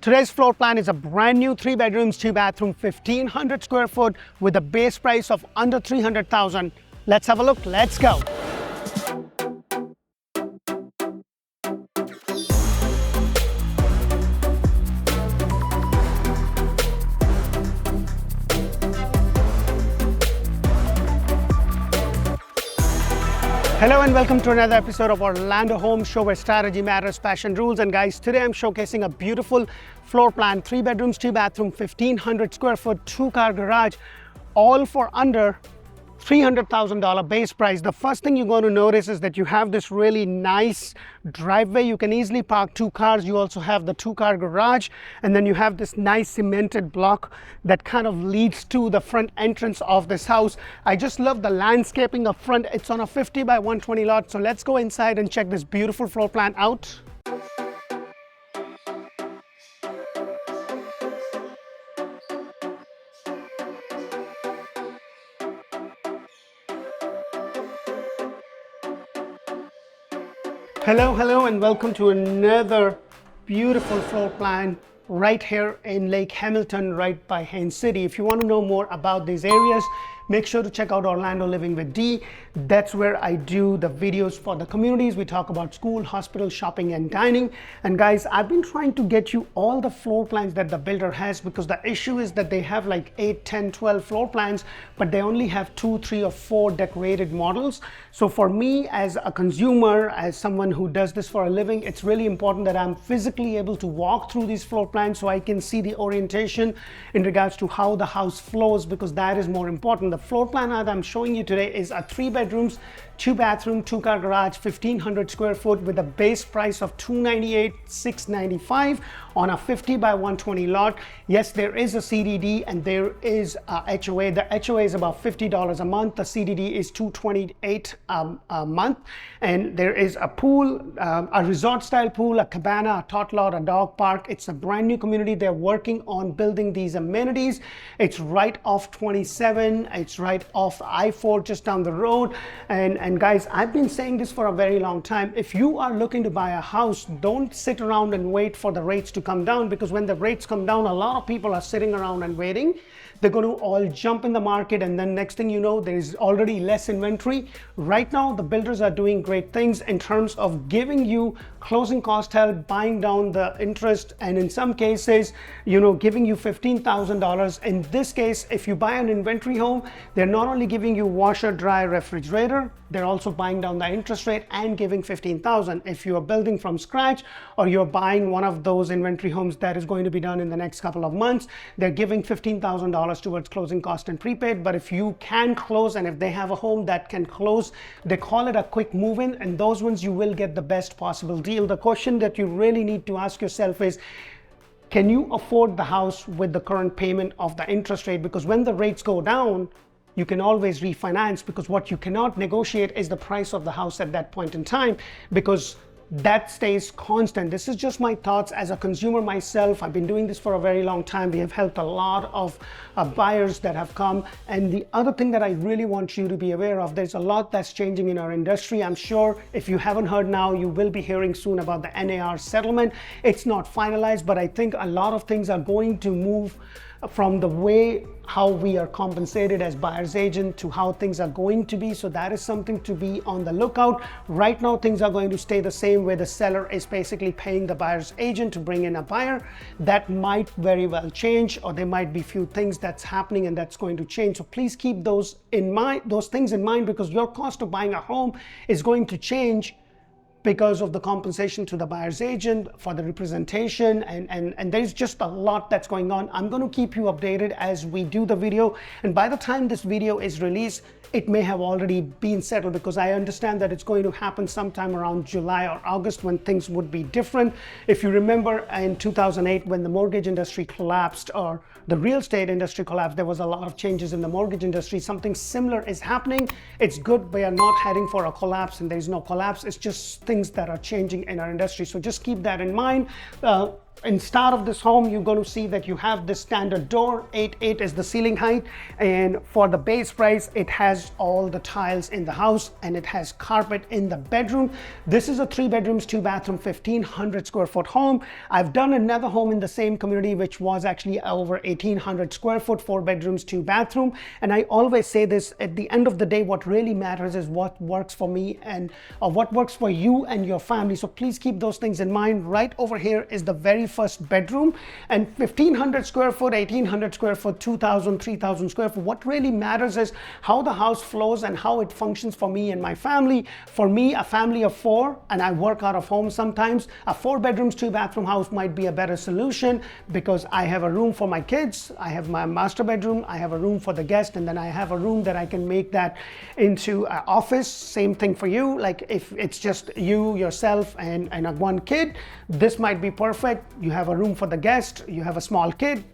Today's floor plan is a brand new 3 bedrooms, 2 bathroom, 1,500 square foot with a base price of under 300,000. Let's have a look. Let's go. Hello and welcome to another episode of Orlandohomeshow, where strategy matters, passion rules. And guys, today I'm showcasing a beautiful floor plan, 3 bedrooms, 2 bathroom, 1,500 square foot, 2-car garage, all for under $300,000 base price. The first thing you're going to notice is that you have this really nice driveway. You can easily park 2 cars. You also have the 2-car garage, and then you have this nice cemented block that kind of leads to the front entrance of this house. I just love the landscaping up front. It's on a 50 by 120 lot. So let's go inside and check this beautiful floor plan out. Hello and welcome to another beautiful floor plan right here in Lake Hamilton, right by Haines City. If you want to know more about these areas, make sure to check out Orlando Living with D. That's where I do the videos for the communities. We talk about school, hospital, shopping, and dining. And guys, I've been trying to get you all the floor plans that the builder has, because the issue is that they have like 8, 10, 12 floor plans, but they only have 2, 3, or 4 decorated models. So for me as a consumer, as someone who does this for a living, it's really important that I'm physically able to walk through these floor plans so I can see the orientation in regards to how the house flows, because that is more important. The floor plan that I'm showing you today is a 3 bedrooms, 2 bathroom, 2-car garage, 1,500 square foot with a base price of $298,695 on a 50 by 120 lot. Yes, there is a CDD and there is a HOA. The HOA is about $50 a month. The CDD is $228 a month. And there is a pool, a resort style pool, a cabana, a tot lot, a dog park. It's a brand new community. They're working on building these amenities. It's right off 27. It's right off I-4 just down the road. And guys, I've been saying this for a very long time. If you are looking to buy a house, don't sit around and wait for the rates to come down, because when the rates come down, a lot of people are sitting around and waiting. They're going to all jump in the market, and then next thing you know, there's already less inventory. Right now, the builders are doing great things in terms of giving you closing cost help, buying down the interest, and in some cases, giving you $15,000. In this case, if you buy an inventory home, they're not only giving you washer, dryer, refrigerator, they're also buying down the interest rate and giving $15,000. If you are building from scratch, or you're buying one of those inventory homes that is going to be done in the next couple of months, they're giving $15,000 towards closing cost and prepaid. But if you can close, and if they have a home that can close, they call it a quick move-in, and those ones you will get the best possible deal. The question that you really need to ask yourself is, can you afford the house with the current payment of the interest rate? Because when the rates go down, you can always refinance, because what you cannot negotiate is the price of the house at that point in time, because that stays constant. This is just my thoughts as a consumer myself. I've been doing this for a very long time. We have helped a lot of buyers that have come. And the other thing that I really want you to be aware of, there's a lot that's changing in our industry. I'm sure if you haven't heard now, you will be hearing soon about the NAR settlement. It's not finalized, but I think a lot of things are going to move from the way how we are compensated as buyer's agent to how things are going to be. So that is something to be on the lookout. Right now, things are going to stay the same, where the seller is basically paying the buyer's agent to bring in a buyer. That might very well change, or there might be few things that's happening and that's going to change. So please keep those in mind, those things in mind, because your cost of buying a home is going to change because of the compensation to the buyer's agent for the representation, and there's just a lot that's going on. I'm going to keep you updated as we do the video, and by the time this video is released, it may have already been settled, because I understand that it's going to happen sometime around July or August when things would be different. If you remember in 2008, when the mortgage industry collapsed, or the real estate industry collapsed, there was a lot of changes in the mortgage industry. Something similar is happening. It's good. We are not heading for a collapse, and there's no collapse. It's just things that are changing in our industry. So just keep that in mind. in start of this home, you're going to see that you have this standard door. 8'8" is the ceiling height, and for the base price, it has all the tiles in the house and it has carpet in the bedroom. This is a 3 bedrooms, 2 bathroom, 1,500 square foot home. I've done another home in the same community which was actually over 1,800 square foot, 4 bedrooms, 2 bathroom. And I always say this, at the end of the day, what really matters is what works for me and what works for you and your family. So please keep those things in mind. Right over here is the very first bedroom, and 1,500 square foot, 1,800 square foot, 2,000, 3,000 square foot. What really matters is how the house flows and how it functions for me and my family. For me, a family of 4, and I work out of home sometimes, a 4 bedrooms, 2 bathroom house might be a better solution because I have a room for my kids, I have my master bedroom, I have a room for the guest, and then I have a room that I can make that into an office. Same thing for you. Like if it's just you, yourself, and one kid, this might be perfect. You have a room for the guest, you have a small kid,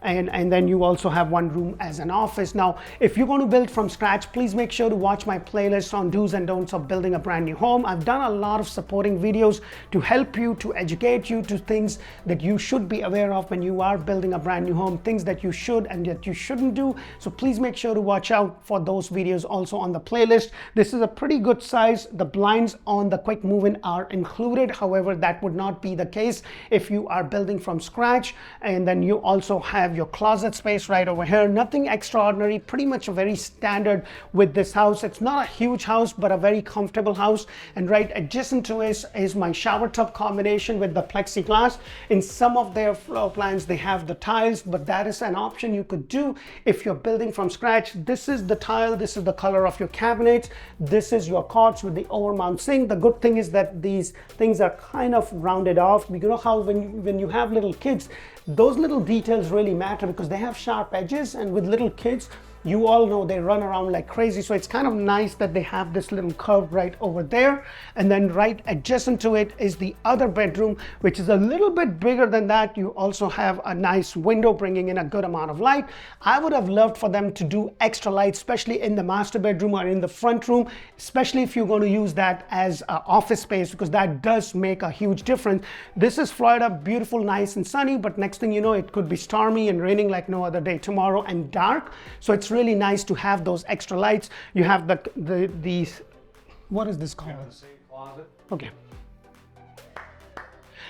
and then you also have one room as an office. Now, if you're going to build from scratch, please make sure to watch my playlist on do's and don'ts of building a brand new home. I've done a lot of supporting videos to help you, to educate you to things that you should be aware of when you are building a brand new home, things that you should and that you shouldn't do. So please make sure to watch out for those videos also on the playlist. This is a pretty good size. The blinds on the quick move-in are included. However, that would not be the case if you are building from scratch. And then you also have your closet space right over here. Nothing extraordinary, pretty much a very standard with this house. It's not a huge house, but a very comfortable house. And right adjacent to it is my shower tub combination with the plexiglass. In some of their floor plans, they have the tiles, but that is an option you could do if you're building from scratch. This is the tile, this is the color of your cabinets, this is your quartz with the overmount sink. The good thing is that these things are kind of rounded off. You know how when you have little kids, those little details really matter because they have sharp edges, and with little kids, you all know they run around like crazy. So it's kind of nice that they have this little curve right over there. And then right adjacent to it is the other bedroom, which is a little bit bigger than that. You also have a nice window bringing in a good amount of light. I would have loved for them to do extra light, especially in the master bedroom or in the front room, especially if you're going to use that as an office space, because that does make a huge difference. This is Florida, beautiful, nice and sunny, but next thing you know, it could be stormy and raining like no other day tomorrow and dark. So it's really nice to have those extra lights. You have these, what is this called? Closet. Okay.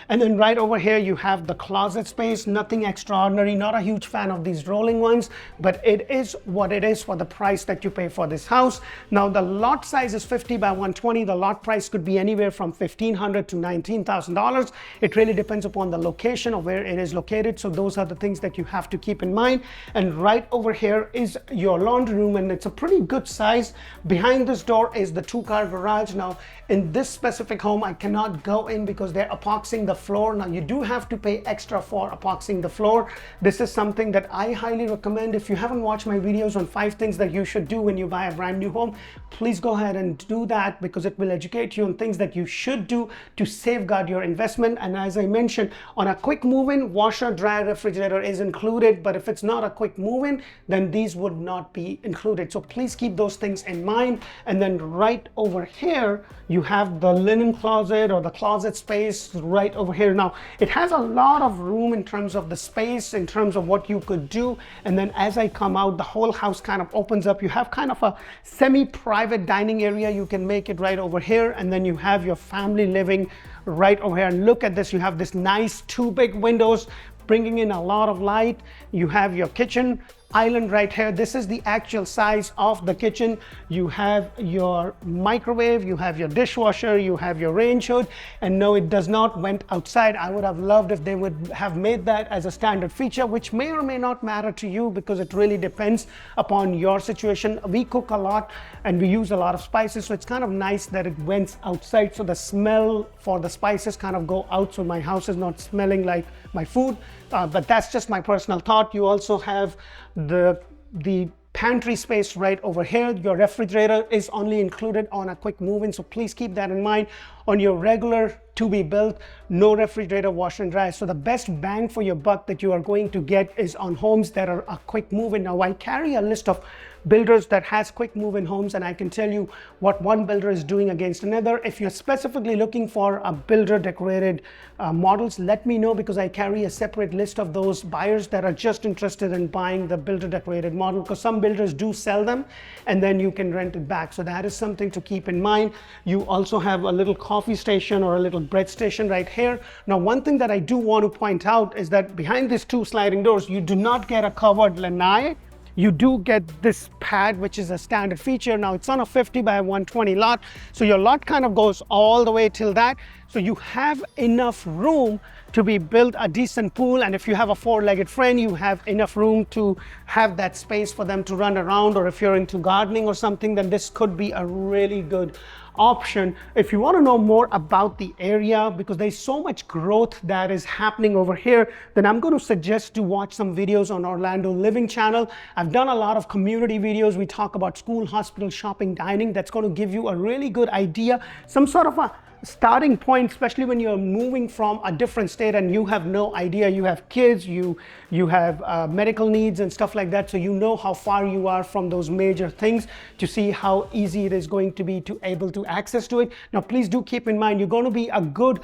And then right over here, you have the closet space. Nothing extraordinary, not a huge fan of these rolling ones, but it is what it is for the price that you pay for this house. Now, the lot size is 50 by 120. The lot price could be anywhere from $1,500 to $19,000. It really depends upon the location of where it is located. So those are the things that you have to keep in mind. And right over here is your laundry room, and it's a pretty good size. Behind this door is the 2-car garage. Now, in this specific home, I cannot go in because they're epoxying the floor. Now, you do have to pay extra for epoxying the floor. This is something that I highly recommend. If you haven't watched my videos on 5 things that you should do when you buy a brand new home, please go ahead and do that, because it will educate you on things that you should do to safeguard your investment. And as I mentioned, on a quick move-in, washer, dryer, refrigerator is included, but if it's not a quick move-in, then these would not be included. So please keep those things in mind. And then right over here, you have the linen closet or the closet space right over here. Now, it has a lot of room in terms of the space, in terms of what you could do. And then as I come out, the whole house kind of opens up. You have kind of a semi-private dining area. You can make it right over here. And then you have your family living right over here. And look at this. You have this nice 2 big windows bringing in a lot of light. You have your kitchen island right here. This is the actual size of the kitchen. You have your microwave, you have your dishwasher, you have your range hood, and no, it does not went outside. I would have loved if they would have made that as a standard feature, which may or may not matter to you because it really depends upon your situation. We cook a lot and we use a lot of spices, so it's kind of nice that it went outside, so the smell for the spices kind of go out, so my house is not smelling like my food. But that's just my personal thought. You also have the pantry space right over here. Your refrigerator is only included on a quick move-in, so please keep that in mind. On your regular to be built, no refrigerator, washer and dryer. So the best bang for your buck that you are going to get is on homes that are a quick move-in. Now I carry a list of builders that has quick move-in homes, and I can tell you what one builder is doing against another. If you're specifically looking for a builder decorated models, let me know, because I carry a separate list of those buyers that are just interested in buying the builder decorated model, because some builders do sell them and then you can rent it back. So that is something to keep in mind. You also have a little coffee station or a little bread station right here. Now, one thing that I do want to point out is that behind these two sliding doors, you do not get a covered lanai. You do get this pad, which is a standard feature. Now it's on a 50 by 120 lot, so your lot kind of goes all the way till that. So you have enough room to be built a decent pool, and if you have a four-legged friend, you have enough room to have that space for them to run around, or if you're into gardening or something, then this could be a really good option. If you want to know more about the area, because there's so much growth that is happening over here, then I'm going to suggest to watch some videos on Orlando Living channel. I've done a lot of community videos. We talk about school, hospital, shopping, dining. That's going to give you a really good idea, some sort of a starting point, especially when you're moving from a different state and you have no idea. You have kids, you have medical needs and stuff like that, so you know how far you are from those major things, to see how easy it is going to be to able to access to it. Now please do keep in mind, you're going to be a good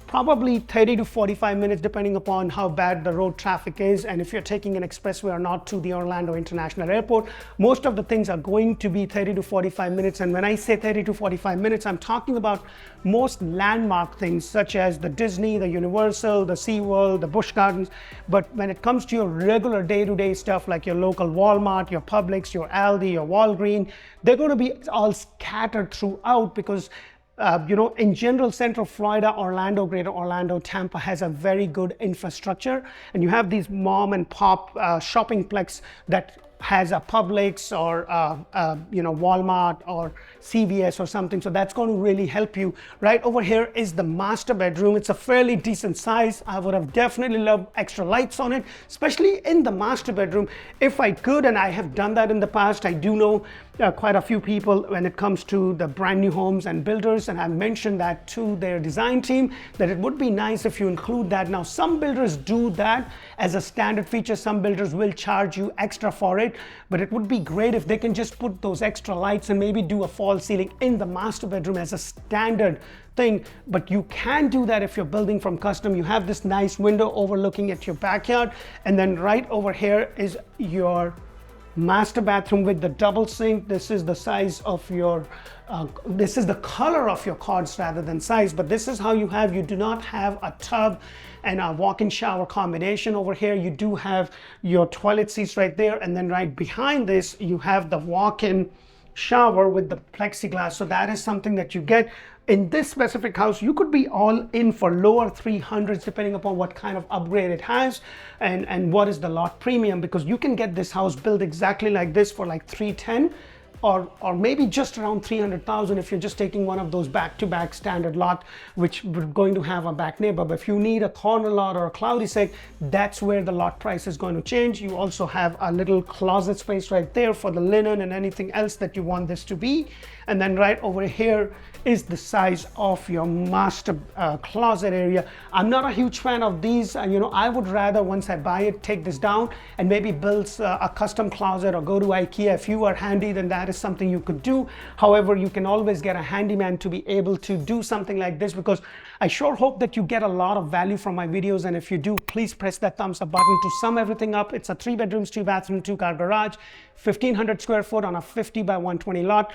probably 30 to 45 minutes, depending upon how bad the road traffic is, and if you're taking an expressway or not to the Orlando International Airport. Most of the things are going to be 30 to 45 minutes, and when I say 30 to 45 minutes, I'm talking about most landmark things such as the Disney, the Universal, the SeaWorld, the Busch Gardens. But when it comes to your regular day-to-day stuff like your local Walmart, your Publix, your Aldi, your Walgreens, they're going to be all scattered throughout, because in general, Central Florida, Orlando, Greater Orlando, Tampa has a very good infrastructure, and you have these mom and pop shopping plex that has a Publix or Walmart or CVS or something. So that's going to really help you. Right over here is the master bedroom. It's a fairly decent size. I would have definitely loved extra lights on it, especially in the master bedroom. If I could, and I have done that in the past, I do know quite a few people when it comes to the brand new homes and builders, and I've mentioned that to their design team, that it would be nice if you include that. Now, some builders do that as a standard feature. Some builders will charge you extra for it, but it would be great if they can just put those extra lights and maybe do a false ceiling in the master bedroom as a standard thing. But you can do that if you're building from custom. You have this nice window overlooking at your backyard, and then right over here is your master bathroom with the double sink. This is the size of your this is the color of your cords rather than size, but this is how you do not have a tub and a walk-in shower combination over here. You do have your toilet seats right there, and then right behind this you have the walk-in shower with the plexiglass. So that is something that you get in this specific house. You could be all in for lower 300s depending upon what kind of upgrade it has and what is the lot premium, because you can get this house built exactly like this for like 310 or maybe just around 300,000 if you're just taking one of those back-to-back standard lot, which we're going to have a back neighbor. But if you need a corner lot or a cloudy site, that's where the lot price is going to change. You also have a little closet space right there for the linen and anything else that you want this to be. And then right over here is the size of your master closet area. I'm not a huge fan of these. I would rather, once I buy it, take this down and maybe build a custom closet or go to IKEA. If you are handy, then that is something you could do. However, you can always get a handyman to be able to do something like this, because I sure hope that you get a lot of value from my videos. And if you do, please press that thumbs up button. To sum everything up, it's a 3 bedrooms, 2 bathroom, 2-car garage, 1,500 square foot on a 50 by 120 lot.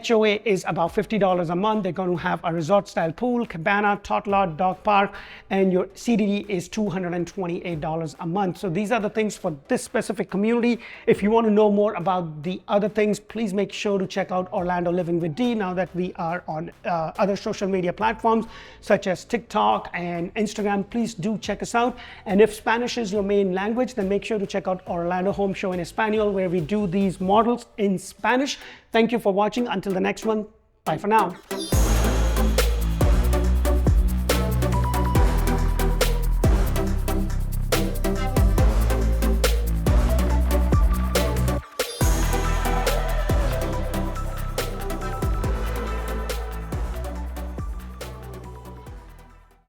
HOA is about $50 a month. They're going to have a resort style pool, cabana, tot lot, dog park, and your CDD is $228 a month. So these are the things for this specific community. If you want to know more about the other things, please make sure to check out Orlando Living with D, now that we are on other social media platforms such as TikTok and Instagram. Please do check us out. And if Spanish is your main language, then make sure to check out Orlandohomeshow in Espanol, where we do these models in Spanish. Thank you for watching. Until the next one, bye for now.